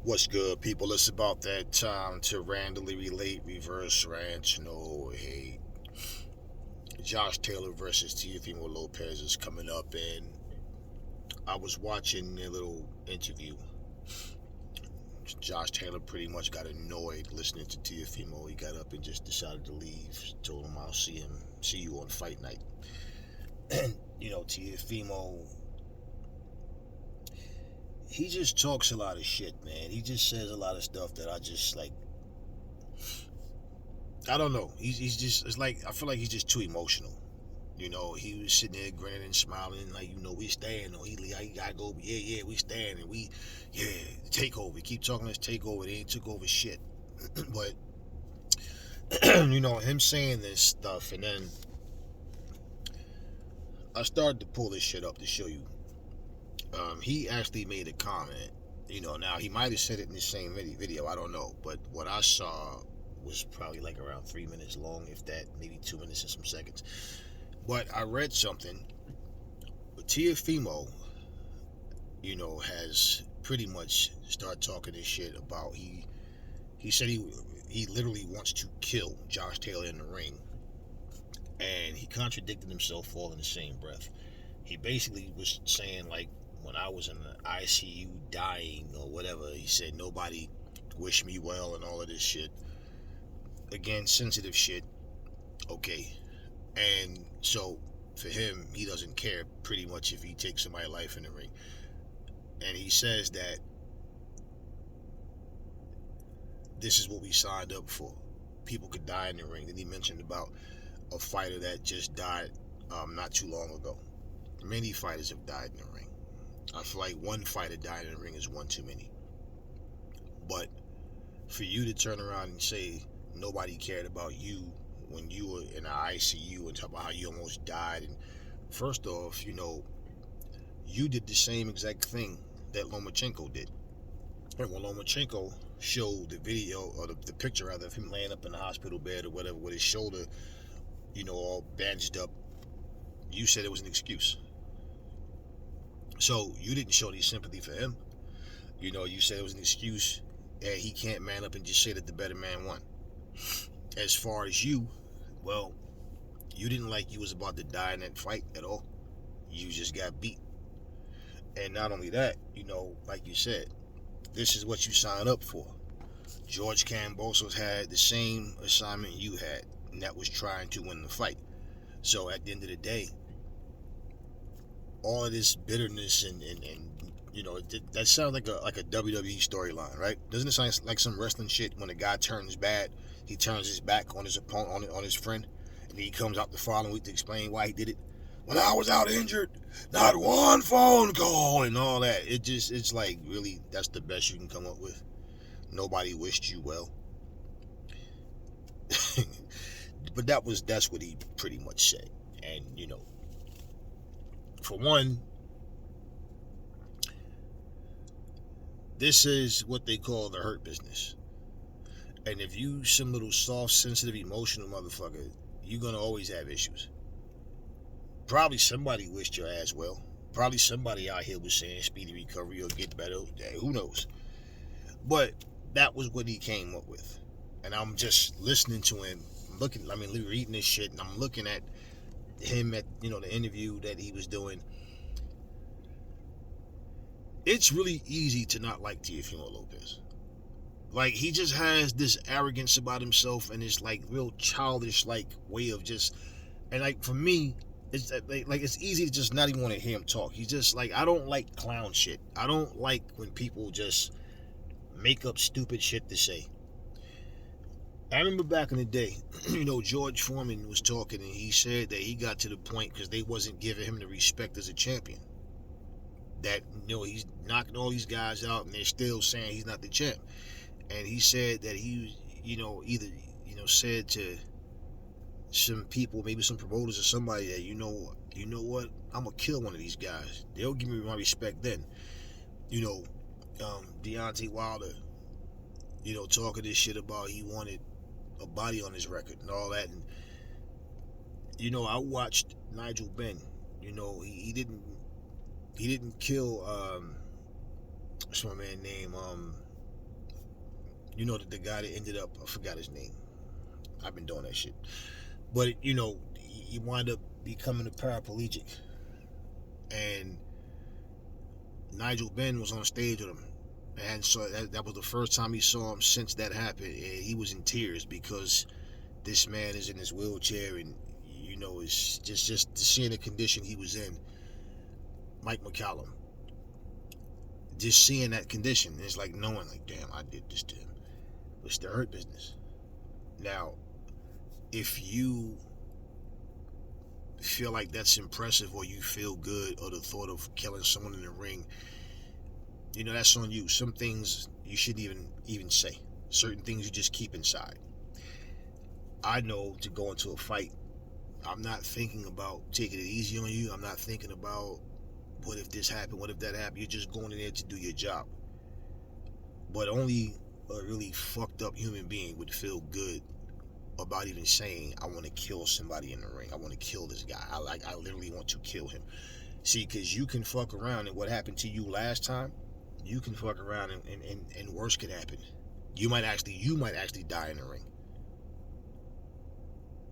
What's good, people? It's about that time to randomly relate, reverse rant, no hate. Josh Taylor versus Teofimo Lopez is coming up, and I was watching a little interview. Josh Taylor pretty much got annoyed listening to Teofimo. He got up and just decided to leave. Told him I'll see you on fight night. And Teofimo, he just talks a lot of shit, man. He just says a lot of stuff that I just like. I don't know. He's just, it's like, I feel like he's just too emotional. He was sitting there grinning and smiling, like, we stand. Or he gotta go, yeah, we stand, and yeah, takeover. He keep talking this takeover. They ain't took over shit. But, him saying this stuff, and then I started to pull this shit up to show you. He actually made a comment. Now he might have said it in the same video. I don't know. But what I saw was probably like around 3 minutes long, if that, maybe 2 minutes and some seconds. But I read something. Teofimo, has pretty much started talking this shit about he said he literally wants to kill Josh Taylor in the ring, and he contradicted himself all in the same breath. He basically was saying, like, when I was in the ICU dying or whatever, he said nobody wished me well and all of this shit. Again, sensitive shit. Okay. And so for him, he doesn't care pretty much if he takes somebody's life in the ring. And he says that this is what we signed up for. People could die in the ring. Then he mentioned about a fighter that just died not too long ago. Many fighters have died in the ring. I feel like one fighter died in the ring is one too many. But for you to turn around and say nobody cared about you when you were in the ICU and talk about how you almost died, and first off, you did the same exact thing that Lomachenko did. And when Lomachenko showed the video, or the picture rather, of him laying up in the hospital bed or whatever with his shoulder, all bandaged up, you said it was an excuse. So you didn't show any sympathy for him. You said it was an excuse, and he can't man up and just say that the better man won. As far as you, well, you didn't like you was about to die in that fight at all. You just got beat. And not only that, like you said, this is what you signed up for. George Kambosos had the same assignment you had, and that was trying to win the fight. So at the end of the day, all of this bitterness and that sounds like a WWE storyline, right? Doesn't it sound like some wrestling shit? When a guy turns bad, he turns his back on his opponent, on his friend, and he comes out the following week to explain why he did it. When I was out injured, not one phone call and all that. It's like, really, that's the best you can come up with. Nobody wished you well. But that's what he pretty much said. And for one, this is what they call the hurt business. And if you some little soft, sensitive, emotional motherfucker, you're gonna always have issues. Probably somebody wished your ass well. Probably somebody out here was saying speedy recovery or get better. Who knows? But that was what he came up with. And I'm just listening to him, reading this shit, and I'm looking at him at, the interview that he was doing. It's really easy to not like Teofimo Lopez. Like, he just has this arrogance about himself and this, like, real childish, like, way of just, and, like, for me, it's like it's easy to just not even want to hear him talk. He's just like, I don't like clown shit. I don't like when people just make up stupid shit to say. I remember back in the day, George Foreman was talking, and he said that he got to the point because they wasn't giving him the respect as a champion. That, he's knocking all these guys out, and they're still saying he's not the champ. And he said that he, either, said to some people, maybe some promoters or somebody, that, you know what, I'm going to kill one of these guys. They'll give me my respect then. Deontay Wilder, talking this shit about he wanted a body on his record and all that. And, I watched Nigel Benn. He didn't kill, what's my man name? You know, the guy that ended up, I forgot his name. I've been doing that shit. But, you know, he wound up becoming a paraplegic. And Nigel Benn was on stage with him. And so that was the first time he saw him since that happened. And he was in tears because this man is in his wheelchair, and you know, it's just seeing the condition he was in. Mike McCallum, just seeing that condition, it's like knowing, like, damn, I did this to him. It's the hurt business. Now, if you feel like that's impressive, or you feel good, or the thought of killing someone in the ring, you know, that's on you. Some things you shouldn't even say. Certain things you just keep inside. I know to go into a fight, I'm not thinking about taking it easy on you. I'm not thinking about what if this happened, what if that happened. You're just going in there to do your job. But only a really fucked up human being would feel good about even saying, I want to kill somebody in the ring. I want to kill this guy. I literally want to kill him. See, because you can fuck around, and what happened to you last time, you can fuck around and worse could happen. You might actually die in the ring.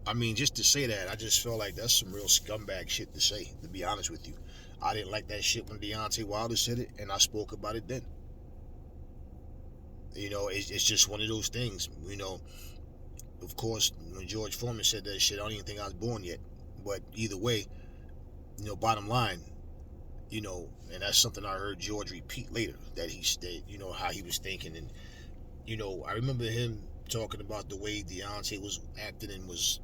I mean, just to say that, I just feel like that's some real scumbag shit to say, to be honest with you. I didn't like that shit when Deontay Wilder said it, and I spoke about it then. You know, it's just one of those things. You know, of course, when George Foreman said that shit, I don't even think I was born yet. But either way, you know, bottom line, you know, and that's something I heard George repeat later, that you know, how he was thinking. And, you know, I remember him talking about the way Deontay was acting, and was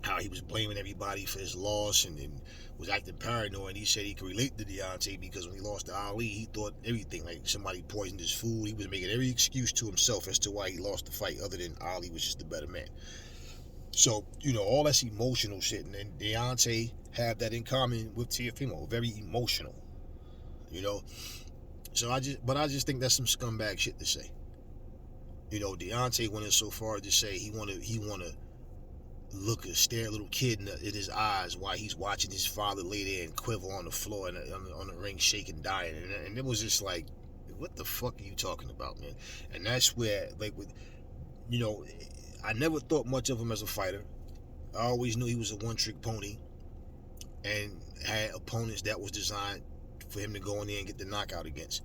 how he was blaming everybody for his loss, and was acting paranoid. And he said he could relate to Deontay because when he lost to Ali, he thought everything, like somebody poisoned his food. He was making every excuse to himself as to why he lost the fight, other than Ali was just the better man. So, you know, all that's emotional shit. And then Deontay had that in common with Teofimo, very emotional, you know. So I just think that's some scumbag shit to say. You know, Deontay went in so far to say he wanna stare a little kid in his eyes while he's watching his father lay there and quiver on the floor and on the ring, shaking, dying. And it was just like, what the fuck are you talking about, man? And that's where, like, with, you know, I never thought much of him as a fighter. I always knew he was a one-trick pony and had opponents that was designed for him to go in there and get the knockout against.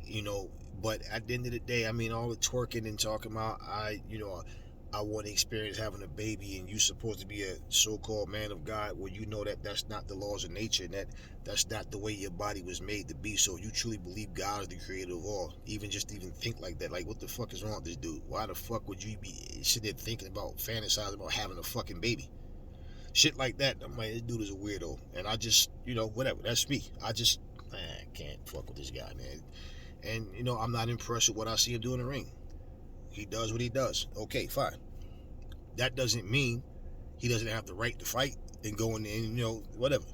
You know, but at the end of the day, I mean, all the twerking and talking about, I want to experience having a baby, and you supposed to be a so-called man of God. Well, you know that that's not the laws of nature, and that's not the way your body was made to be. So if you truly believe God is the creator of all, even think like that, like, what the fuck is wrong with this dude? Why the fuck would you be sitting there thinking about, fantasizing about having a fucking baby? Shit like that. I'm like, this dude is a weirdo. And I just, you know, whatever, that's me. I can't fuck with this guy, man. And, you know, I'm not impressed with what I see him do in the ring. He does what he does. Okay, fine. That doesn't mean he doesn't have the right to fight and go in there and, you know, whatever.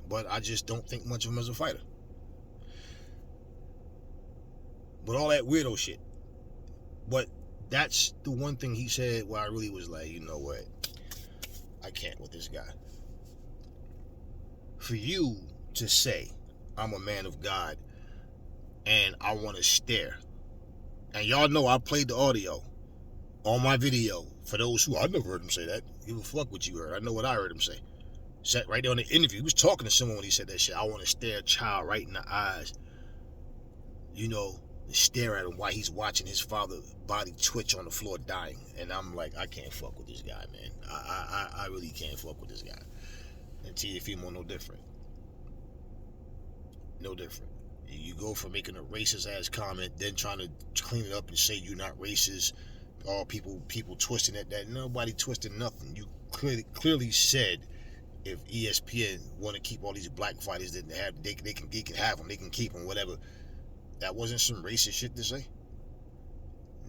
But I just don't think much of him as a fighter. But all that weirdo shit. But that's the one thing he said where I really was like, you know what? I can't with this guy. For you to say, I'm a man of God and I want to stare. And y'all know I played the audio on my video. For those who, I never heard him say that. Give a fuck what you heard. I know what I heard him say. Sat right there on the interview. He was talking to someone when he said that shit. I want to stare a child right in the eyes. You know, stare at him while he's watching his father's body twitch on the floor dying. And I'm like, I can't fuck with this guy, man. I really can't fuck with this guy. And Teofimo no different. No different. You go from making a racist ass comment, then trying to clean it up and say you're not racist. All people twisting at that. Nobody twisting nothing. You clearly said, if ESPN want to keep all these black fighters, that they can have them, they can keep them, whatever. That wasn't some racist shit to say.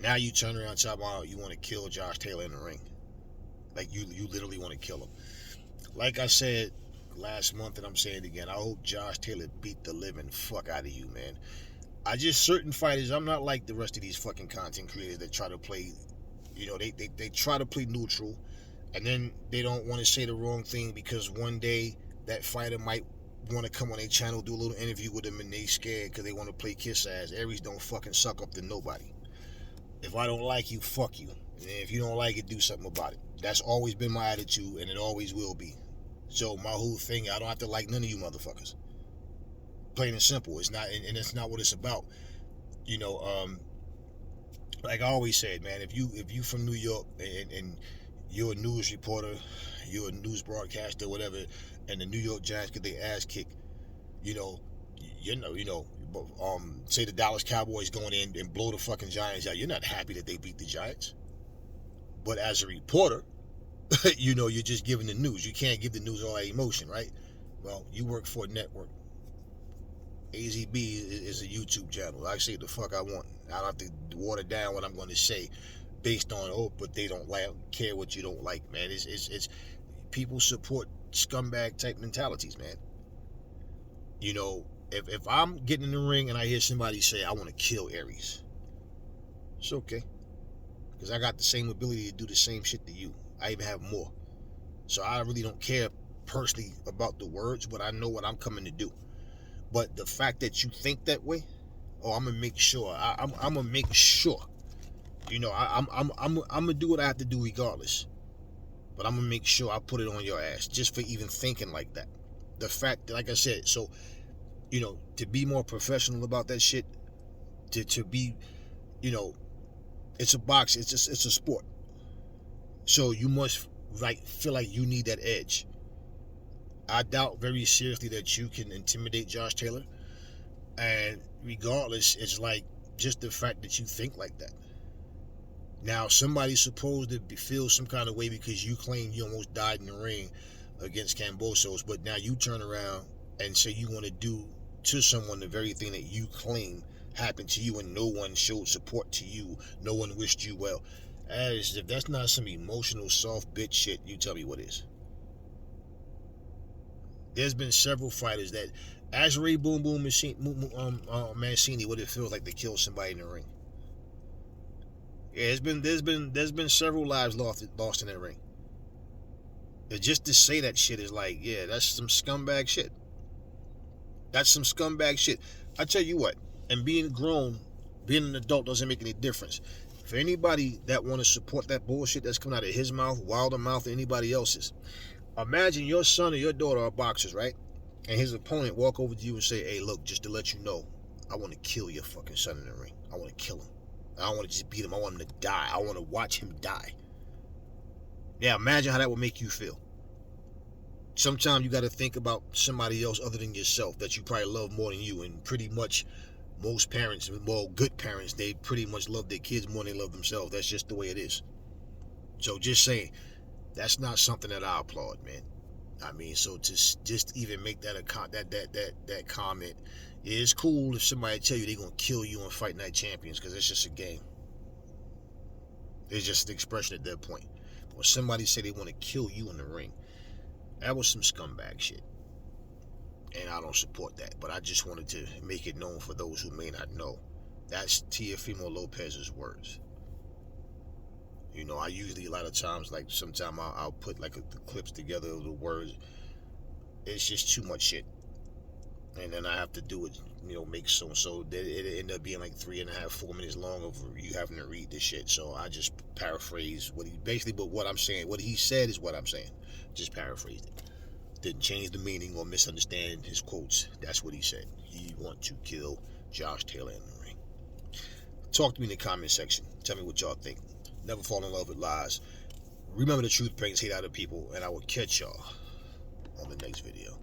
Now you turn around and talk about you want to kill Josh Taylor in the ring. Like, you literally want to kill him. Like I said last month, and I'm saying it again, I hope Josh Taylor beat the living fuck out of you, man. Certain fighters, I'm not like the rest of these fucking content creators that try to play, you know, they try to play neutral, and then they don't want to say the wrong thing because one day that fighter might want to come on their channel, do a little interview with them, and they scared because they want to play kiss ass. Aries don't fucking suck up to nobody. If I don't like you, fuck you. And if you don't like it, do something about it. That's always been my attitude, and it always will be. So my whole thing, I don't have to like none of you motherfuckers. Plain and simple. It's not, and it's not what it's about. You know, like I always said, man, if you from New York and you're a news reporter, you're a news broadcaster, whatever, and the New York Giants get their ass kicked, you know, say the Dallas Cowboys going in and blow the fucking Giants out. You're not happy that they beat the Giants, but as a reporter, you're just giving the news. You can't give the news all that emotion, right? Well, you work for a network. AZB is a YouTube channel. I say the fuck I want. I don't have to water down what I'm going to say based on, but they don't care what you don't like, man. It's people support scumbag type mentalities, man. If I'm getting in the ring and I hear somebody say I want to kill Aries, it's okay, because I got the same ability to do the same shit to you. I even have more. So I really don't care personally about the words, but I know what I'm coming to do. But the fact that you think that way, I'm gonna make sure. I'm gonna make sure. I'm gonna do what I have to do regardless. But I'm gonna make sure I put it on your ass just for even thinking like that. The fact that, like I said, so to be more professional about that shit, to be, it's a box. It's a sport. So you must feel like you need that edge. I doubt very seriously that you can intimidate Josh Taylor. And regardless, it's like just the fact that you think like that. Now, somebody's supposed to feel some kind of way because you claim you almost died in the ring against Cambosos, but now you turn around and say you want to do to someone the very thing that you claim happened to you, and no one showed support to you, no one wished you well. As if that's not some emotional soft bitch shit, you tell me what is. There's been several fighters that, as Ray Boom Boom Mancini, what it feels like to kill somebody in the ring. Yeah, there's been several lives lost in that ring. And just to say that shit is like, yeah, that's some scumbag shit. That's some scumbag shit. I tell you what, and being grown, being an adult doesn't make any difference. For anybody that want to support that bullshit that's coming out of his mouth, Wilder mouth, or anybody else's, imagine your son or your daughter are boxers, right? And his opponent walk over to you and say, hey, look, just to let you know, I want to kill your fucking son in the ring. I want to kill him. I don't want to just beat him. I want him to die. I want to watch him die. Yeah, imagine how that would make you feel. Sometimes you got to think about somebody else other than yourself that you probably love more than you. And pretty much most parents, well, good parents, they pretty much love their kids more than they love themselves. That's just the way it is. So just saying, that's not something that I applaud, man. I mean, so to just even make that that comment, it's cool if somebody tell you they're gonna kill you on Fight Night Champions, because it's just a game. It's just an expression at that point. When somebody say they want to kill you in the ring, that was some scumbag shit, and I don't support that. But I just wanted to make it known for those who may not know. That's Teofimo Lopez's words. I usually, a lot of times, like sometimes I'll put like the clips together of the words. It's just too much shit, and then I have to do it, make so it end up being like 3.5, 4 minutes long of you having to read this shit. So I just paraphrase what he basically, but what I'm saying, what he said is what I'm saying. Just paraphrased it. Didn't change the meaning or misunderstand his quotes. That's what he said. He want to kill Josh Taylor in the ring. Talk to me in the comment section. Tell me what y'all think. Never fall in love with lies. Remember, the truth brings hate out of people, and I will catch y'all on the next video.